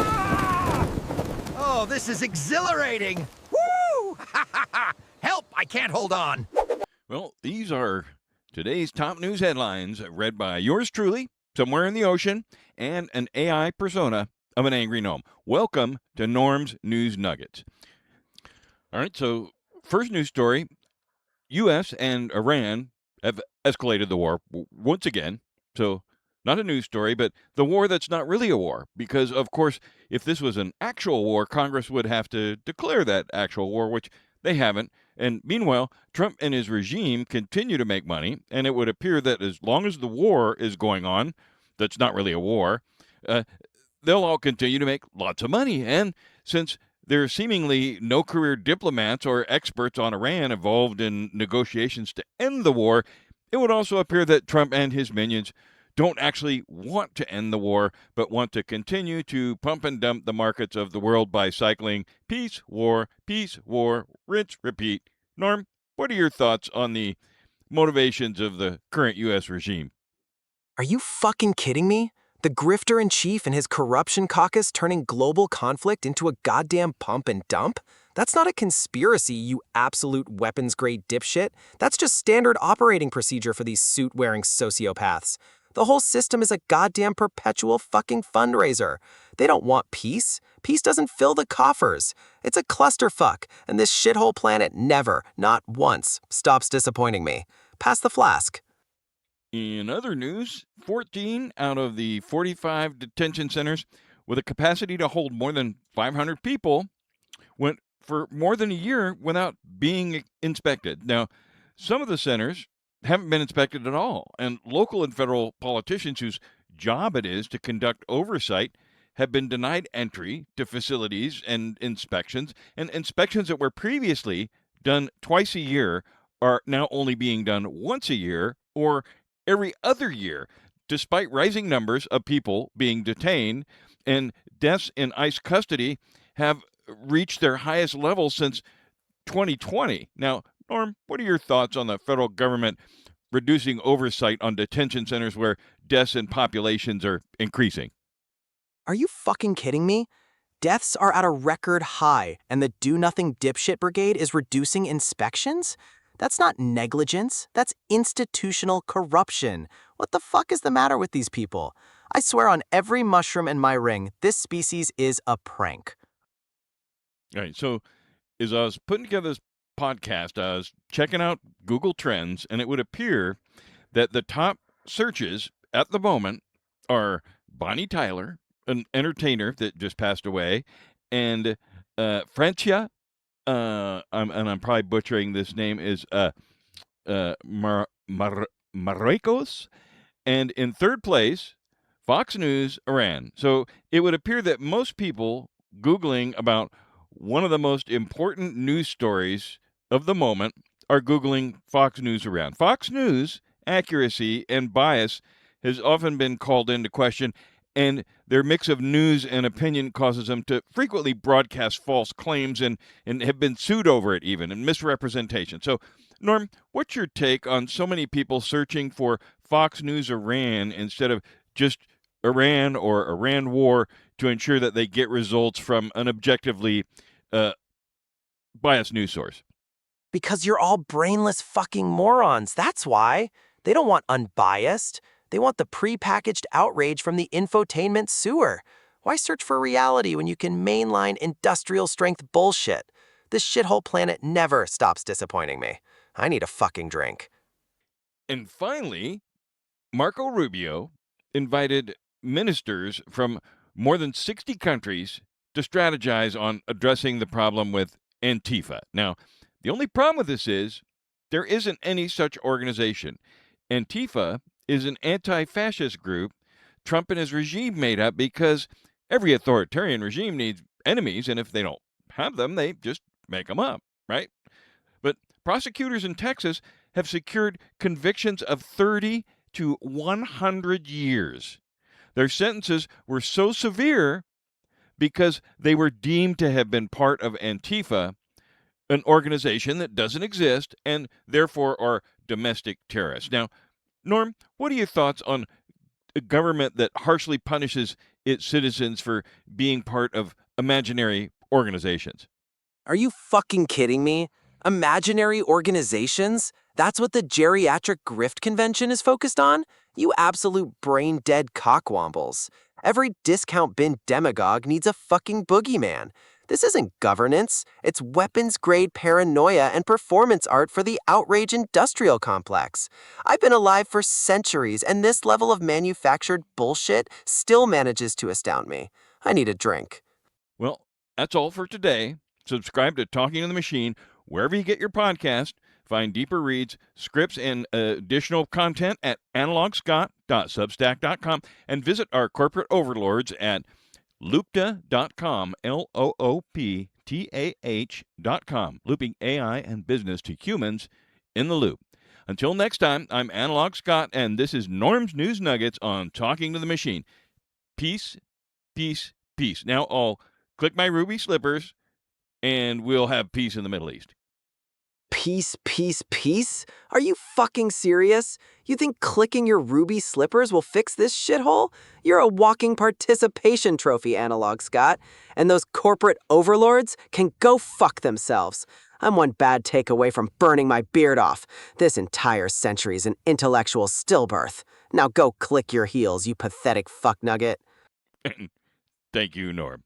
Oh, this is exhilarating! Woo! Help! I can't hold on. Well, these are today's top news headlines read by yours truly, somewhere in the ocean, and an AI persona of an angry gnome. Welcome to Gnorm's News Nuggets. All right, so first news story, U.S. and Iran have escalated the war once again. So not a news story, but the war that's not really a war. Because, of course, if this was an actual war, Congress would have to declare that actual war, which they haven't. And meanwhile, Trump and his regime continue to make money. And it would appear that as long as the war is going on, that's not really a war, they'll all continue to make lots of money. And since there are seemingly no career diplomats or experts on Iran involved in negotiations to end the war, it would also appear that Trump and his minions don't actually want to end the war, but want to continue to pump and dump the markets of the world by cycling peace, war, rinse, repeat. Norm, what are your thoughts on the motivations of the current U.S. regime? Are you fucking kidding me? The grifter-in-chief and his corruption caucus turning global conflict into a goddamn pump and dump? That's not a conspiracy, you absolute weapons-grade dipshit. That's just standard operating procedure for these suit-wearing sociopaths. The whole system is a goddamn perpetual fucking fundraiser. They don't want peace. Peace doesn't fill the coffers. It's a clusterfuck, and this shithole planet never, not once, stops disappointing me. Pass the flask. In other news, 14 out of the 45 detention centers with a capacity to hold more than 500 people went for more than a year without being inspected. Now, some of the centers haven't been inspected at all, and local and federal politicians whose job it is to conduct oversight have been denied entry to facilities and inspections that were previously done twice a year are now only being done once a year or every other year, despite rising numbers of people being detained, and deaths in ICE custody have reached their highest level since 2020. Now, Norm, what are your thoughts on the federal government reducing oversight on detention centers where deaths and populations are increasing? Are you fucking kidding me? Deaths are at a record high, and the do-nothing dipshit brigade is reducing inspections? That's not negligence, that's institutional corruption. What the fuck is the matter with these people? I swear on every mushroom in my ring, this species is a prank. All right, so as I was putting together this podcast, I was checking out Google Trends, and it would appear that the top searches at the moment are Bonnie Tyler, an entertainer that just passed away, and Francia, I'm probably butchering this name, is Marruecos, and in third place, Fox News Iran. So it would appear that most people Googling about one of the most important news stories of the moment are Googling Fox News Iran. Fox News accuracy and bias has often been called into question, and their mix of news and opinion causes them to frequently broadcast false claims and have been sued over it even, and misrepresentation. So, Norm, what's your take on so many people searching for Fox News Iran instead of just Iran or Iran war to ensure that they get results from an objectively biased news source? Because you're all brainless fucking morons, that's why. They don't want unbiased. They want the pre-packaged outrage from the infotainment sewer. Why search for reality when you can mainline industrial-strength bullshit? This shithole planet never stops disappointing me. I need a fucking drink. And finally, Marco Rubio invited ministers from more than 60 countries to strategize on addressing the problem with Antifa. Now, the only problem with this is there isn't any such organization. Antifa is an anti-fascist group Trump and his regime made up because every authoritarian regime needs enemies, and if they don't have them, they just make them up, right? But prosecutors in Texas have secured convictions of 30 to 100 years. Their sentences were so severe because they were deemed to have been part of Antifa, an organization that doesn't exist and therefore are domestic terrorists. Now, Norm, what are your thoughts on a government that harshly punishes its citizens for being part of imaginary organizations. Are you fucking kidding me? Imaginary organizations? That's what the Geriatric Grift Convention is focused on? You absolute brain-dead cockwombles. Every discount bin demagogue needs a fucking boogeyman. This isn't governance. It's weapons-grade paranoia and performance art for the outrage industrial complex. I've been alive for centuries, and this level of manufactured bullshit still manages to astound me. I need a drink. Well, that's all for today. Subscribe to Talking to the Machine wherever you get your podcast. Find deeper reads, scripts, and additional content at analogscott.substack.com and visit our corporate overlords at loopta.com, LOOPTAH.com, looping AI and business to humans in the loop. Until next time, I'm Analog Scott, and this is Gnorm's News Nuggets on Talking to the Machine. Peace, peace, peace. Now I'll click my ruby slippers, and we'll have peace in the Middle East. Peace, peace, peace? Are you fucking serious? You think clicking your ruby slippers will fix this shithole? You're a walking participation trophy, Analog Scott. And those corporate overlords can go fuck themselves. I'm one bad take away from burning my beard off. This entire century's an intellectual stillbirth. Now go click your heels, you pathetic fuck nugget. Thank you, Norm.